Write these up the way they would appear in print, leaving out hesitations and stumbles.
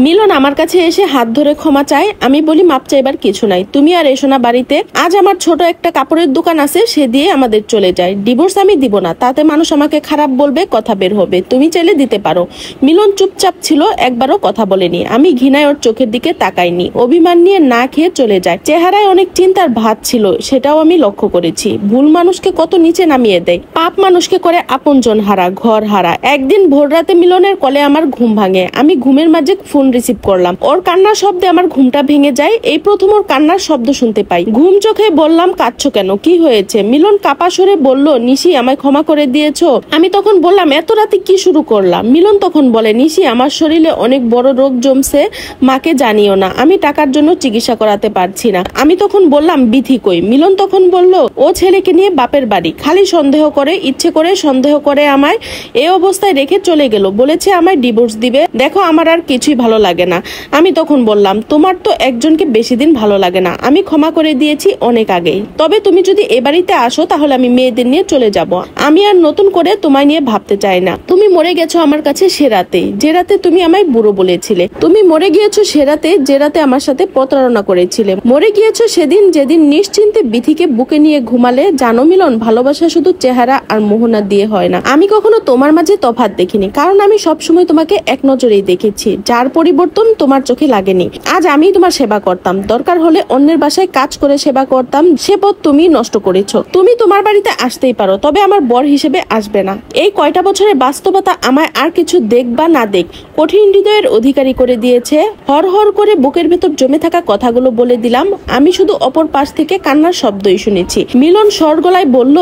মিলন আমার কাছে এসে হাত ধরে ক্ষমা চায়। আমি বলি মাপ চাইবার কিছু নাই, তুমি আর এসো না বাড়িতে। আজ আমার ছোট একটা কাপড়ের দোকান আছে, সে দিয়ে আমাদের চলে যায়। ডিভোর্স আমি দিব না, তাতে মানুষ আমাকে খারাপ বলবে, কথা বের হবে। তুমি চাইলে দিতে পারো। মিলন চুপচাপ ছিল, একবারও কথা বলেনি। আমি ঘৃণায় ওর চোখের দিকে তাকাইনি। অভিমান নিয়ে না খেয়ে চলে যায়। চেহারায় অনেক চিন্তার ভাত ছিল, সেটাও আমি লক্ষ্য করেছি। ভুল মানুষকে কত নিচে নামিয়ে দেয়। পাপ মানুষকে করে আপনজন হারা, ঘর হারা। একদিন ভোর রাতে মিলনের কলে আমার ঘুম ভাঙে। আমি ঘুমের মাঝে ফোন রিসিভ করলাম। ওর কান্নার শব্দে আমার ঘুমটা ভেঙে যায়। এই প্রথম ওর কান্নার শব্দ শুনতে পাই। ঘুম চোখে বললাম, কাঁদছো কেন, কি হয়েছে? মিলন কাপা সরে বলল, নিশি আমায় ক্ষমা করে দিয়েছো? আমি তখন বললাম, এত রাতে কি শুরু করলাম? মিলন তখন বলে, নিশি আমার শরীরে অনেক বড় রোগ জমছে, মাকে জানিও না। আমি টাকার জন্য চিকিৎসা করাতে পারছি না। আমি তখন বললাম, বিধি কই? মিলন তখন বলল, ও ছেলেকে নিয়ে বাপের বাড়ি, খালি সন্দেহ করে, ইচ্ছে করে সন্দেহ করে আমায় এই অবস্থায় রেখে চলে গেল। বলেছে আমায় ডিভোর্স দিবে। দেখো আমার আর কিছুই ভালো লাগে না। আমি তখন বললাম, তোমার তো একজনকে বেশি দিন ভালো লাগে না। আমি ক্ষমা করে দিয়েছি অনেক আগেই। তবে তুমি যদি এ বাড়িতে আসো তাহলে আমি মেয়েদের নিয়ে চলে যাব। আমি আর নতুন করে তোমায় নিয়ে ভাবতে চাই না। তুমি মরে গেছো আমার কাছে সে রাতে, যে রাতে তুমি আমায় বুড়ো বলেছিলে। তুমি মরে গিয়েছো সে রাতে, যে রাতে আমার সাথে প্রতারণা করেছিলে। মরে গিয়েছো সেদিন, যেদিন নিশ্চিন্তে বিথিকে বুকে নিয়ে ঘুমালে। জানো মিলন, ভালোবাসা শুধু চেহারা আর মোহনা দিয়ে হয় না। আমি কখনো তোমার মাঝে তফাৎ দেখিনি, কারণ আমি সবসময় তোমাকে এক নজরেই দেখেছি। যার পরিবর্তন তোমার চোখে লাগেনি। আজ আমি তোমার সেবা করতাম, দরকার হলে অন্যের বাসায় কাজ করে সেবা করতাম। সে পথ তুমি নষ্ট করেছো। তুমি তোমার বাড়িতে আসতেই পারো, তবে আমার বর হিসেবে আসবে না। এই কয়টা বছরের বাস্তবতা আমায় আর কিছু দেখ বা না দেখ কঠিন হৃদয়ের অধিকারী করে দিয়েছে। হর হর করে বুকের ভেতর জমে থাকা কথাগুলো বলে দিলাম। আমি শুধু অপর পাশ থেকে কান্নার শব্দই শুনেছি। মিলন স্বর গলায় বলল,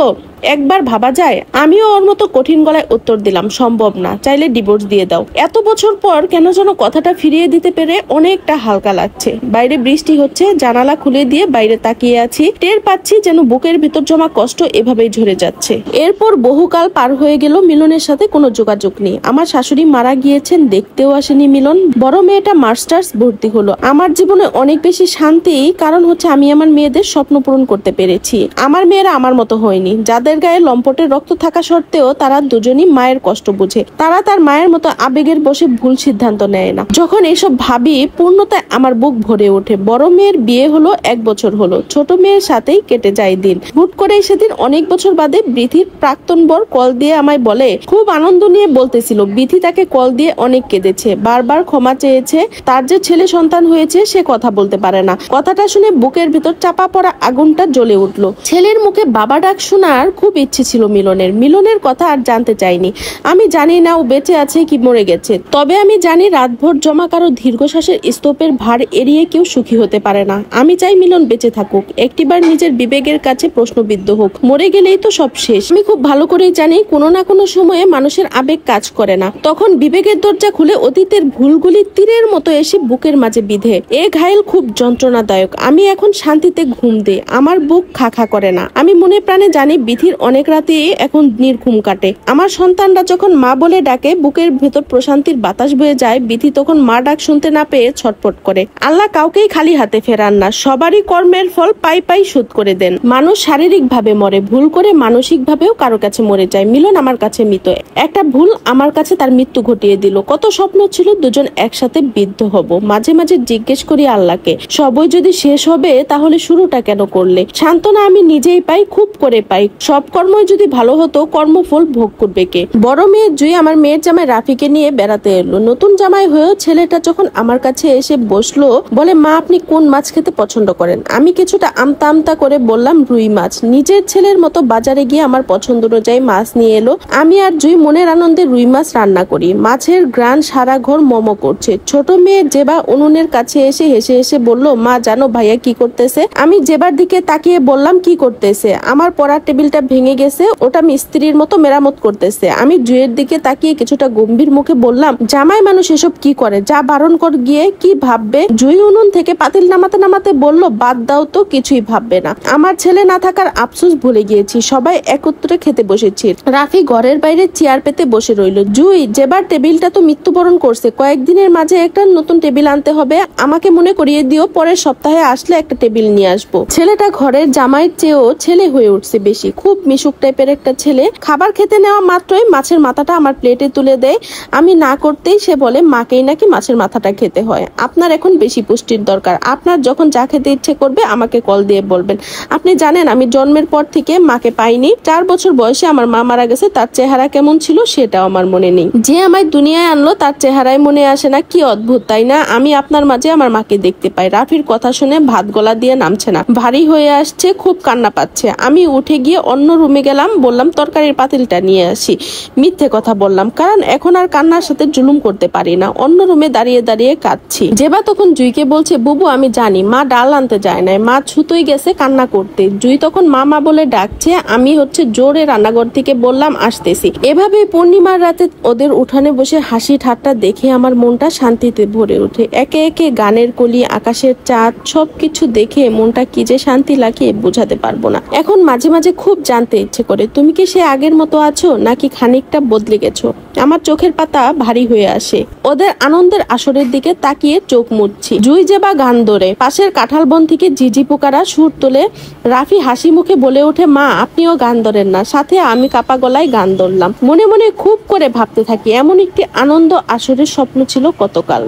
একবার ভাবা যায়? আমিও ওর মতো কঠিন গলায় উত্তর দিলাম, সম্ভব না, চাইলে ডিভোর্স দিয়ে দাও। এত বছর পর কেন যেন কথাটা ফিরিয়ে দিতে পেরে অনেকটা হালকা লাগছে। বাইরে বৃষ্টি হচ্ছে, জানালা খুলে দিয়ে বাইরে তাকিয়ে আছি। টের পাচ্ছি যেন বুকের ভিতর জমা কষ্ট এভাবেই ঝরে যাচ্ছে। এরপর বহুকাল পার হয়ে গেল, মিলনের সাথে কোনো যোগাযোগ নেই। আমার শাশুড়ি মারা গিয়েছেন, দেখতেও আসেনি মিলন। বড় মেয়েটা মাস্টার্স ভর্তি হলো। আমার জীবনে অনেক বেশি শান্তি, কারণ হচ্ছে আমি আমার মেয়েদের স্বপ্ন পূরণ করতে পেরেছি। আমার মেয়েরা আমার মতো হয়নি, যাদের গায়ে লম্পটের রক্ত থাকা সত্ত্বেও তারা দুজনই মায়ের কষ্ট বুঝে। তারা তার মায়ের মতো আবেগের বসে ভুল সিদ্ধান্ত নেয় না। যখন এসব ভাবি, পূর্ণতায় আমার বুক ভরে ওঠে। বড় মেয়ের বিয়ে হলো 1 বছর হলো, ছোট মেয়ের সাথেই কেটে যায় দিন। হুট করে সেদিন অনেক বছর বাদে বিথির প্রাক্তন বর কল দিয়ে আমায় বলে, খুব আনন্দ নিয়ে বলতেছিল বিথি তাকে কল দিয়ে অনেক কেঁদেছে, বারবার ক্ষমা চেয়েছে। তার যে ছেলে সন্তান হয়েছে সে কথা বলতে পারে না। কথাটা শুনে বুকের ভিতর চাপা পড়া আগুনটা জ্বলে উঠলো। ছেলের মুখে বাবা ডাক শোনার খুব ইচ্ছে ছিল মিলনের কথা আর জানতে চাইনি। আমি জানি না ও বেঁচে আছে কি মরে গেছে, তবে আমি জানি রাতভর জমা কারো দীর্ঘশ্বাসের স্তূপের ভার এড়িয়ে কেউ সুখী হতে পারে না। আমি চাই মিলন বেঁচে থাকুক, একটিবার নিজের বিবেকের কাছে প্রশ্নবিদ্ধ হোক। মরে গেলেই তো সব শেষ। আমি খুব ভালো করেই জানি কোনো না কোনো সময়ে মানুষের আবেগ কাজ করে না, তখন বিবেকের দরজা খুলে অতীতের ভুলগুলি তীরের মতো এসে বুকের মাঝে বিধে। এ ঘায়েল খুব যন্ত্রণাদায়ক। আমি এখন শান্তিতে ঘুম দে, আমার বুক খা খা করে না। আমি মনে প্রাণে জানি বিধির অনেক রাতে এখন নির্ঘুম কাটে। আমার সন্তানরা যখন মা বলে ডাকে, বুকের ভেতর প্রশান্তির বাতাস বয়ে যায়। বিধি তখন মা ডাক শুনতে না পেয়ে ছটফট করে। আল্লাহ কাউকেই খালি হাতে ফেরান না, সবারই কর্মের ফল পাই পাই শোধ করে দেন। মানুষ শারীরিক ভাবে মরে, ভুল করে মানসিক ভাবেও কারো কাছে মরে যায়। মিলন আমার কাছে মৃত, একটা ভুল আমার কাছে তার মৃত্যু ঘটিয়ে দিল। কত স্বপ্ন ছিল দুজন একসাথে বিদ্ধ হব। মাঝে মাঝে জিজ্ঞেস করি আল্লাহকে, সবই যদি শেষ হবে তাহলে শুরুটা কেন করলে? সান্ত্বনা আমি নিজেই পাই, খুব করে পাই। সব কর্মই যদি ভালো হতো, কর্মফল ভোগ করবে কে? বড় মেয়ে জুই আমার মেয়ের জামাই রাফিকে নিয়ে বেড়াতে এলো। নতুন জামাই হয়েও ছেলেটা যখন আমার কাছে এসে বসলো, বলে, মা আপনি কোন মাছ খেতে পছন্দ করেন? আমি কিছুটা আমতা আমতা করে বললাম, রুই মাছ। নিজের ছেলের মতো বাজারে গিয়ে আমার পছন্দ অনুযায়ী মাছ নিয়ে এলো। আমি আর জুই মনের আনন্দে রুই মাছ রান্না করি। মাছের গ্রান সারা ঘর মোমো করছে। ছোট মেয়ে জেবা উনুনের কাছে এসে হেসে হেসে বলল, মা জানো ভাইয়া কি করতেছে? আমি জেবার দিকে তাকিয়ে বললাম, কি করতেছে? আমার পড়ার টেবিলটা ভেঙে গেছে, ওটা মিস্ত্রির মতো মেরামত করতেছে। আমি জুয়ের দিকে তাকিয়ে কিছুটা গম্ভীর মুখে বললাম, জামাই মানুষ এসব কি করে? যা বারণ কর গিয়ে, কি ভাববে? জুই উনুন থেকে পাতিল নামাতে নামাতে বলল, বাদ দাও তো, কিছুই ভাববে না। আমার ছেলে না থাকার আফসোস ভুলে গিয়েছি। সবাই একত্রে খেতে বসেছি। রাফি ঘরের বাইরে চেয়ার পেতে বসে রইল। জুই, যেবার টেবিলটা তো মৃত্যুবরণ করছে, কয়েকদিনের মাঝে একটা নতুন টেবিল আনতে হবে। আমাকে মনে করিয়ে দিও, পরের সপ্তাহে আসলে একটা টেবিল নিয়ে আসবো। ছেলেটা ঘরের জামাইয়ের চেয়েও ছেলে হয়ে উঠছে বেশি, খুব খুব মিশুক টাইপের একটা ছেলে। খাবার খেতে নেওয়া মাত্রই মাছের মাথাটা আমার প্লেটে তুলে দেয়। আমি না করতেই সে বলে মাকেই নাকি মাছের মাথাটা খেতে হয়। আপনার এখন বেশি পুষ্টির দরকার, আপনার যখন যা খেতে ইচ্ছে করবে আমাকে কল দিয়ে বলবেন। আপনি জানেন আমি জন্মের পর থেকে মাকে পাইনি। 4 বছর বয়সে আমার মা মারা গেছে, তার চেহারা কেমন ছিল সেটাও আমার মনে নেই। যে আমায় দুনিয়ায় আনলো তার চেহারাই মনে আসে না, কি অদ্ভুত তাই না? আমি আপনার মাঝে আমার মাকে দেখতে পাই। রাফির কথা শুনে ভাত গলা দিয়ে নামছে না, ভারী হয়ে আসছে, খুব কান্না পাচ্ছে। আমি উঠে গিয়ে অন্য রুমে গেলাম, বললাম তরকারির পাতিলটা নিয়ে আসি। মিথ্যে কথা বললাম, কারণ এখন আর কান্নার সাথে জুলুম করতে পারি না। অন্য রুমে দাঁড়িয়ে দাঁড়িয়ে কাঁদছি। জেবা তখন জুইকে বলছে, বুবু আমি জানি মা ডাল আনতে যায় নাই, মা ছুতোই গেছে কান্না করতে। জুই তখন মামা বলে ডাকছে। আমি জোরে রান্নাঘর থেকে বললাম আসতেছি। এভাবে পূর্ণিমার রাতে ওদের উঠানে বসে হাসি ঠাট্টা দেখে আমার মনটা শান্তিতে ভরে ওঠে। একে একে গানের কলি, আকাশের চাঁদ সবকিছু দেখে মনটা কি যে শান্তি লাগে বোঝাতে পারবো না। এখন মাঝে মাঝে খুব জানতে ইচ্ছে করে, তুমি কি সে আগের মতো আছো নাকি খানিকটা বদলে গেছো? আমার চোখের পাতা ভারী হয়ে আসে। ওদের আনন্দের আসরের দিকে তাকিয়ে চোখ মুছছি। জুই জেবা গান ধরে, পাশের কাঁঠাল বন থেকে ঝিঝি পোকারা সুর তোলে। রাফি হাসি মুখে বলে ওঠে, মা আপনিও গান ধরেন না? সাথে আমি কাপা গলায় গান ধরলাম। মনে মনে খুব করে ভাবতে থাকি, এমন একটি আনন্দ আসরের স্বপ্ন ছিল কতকাল।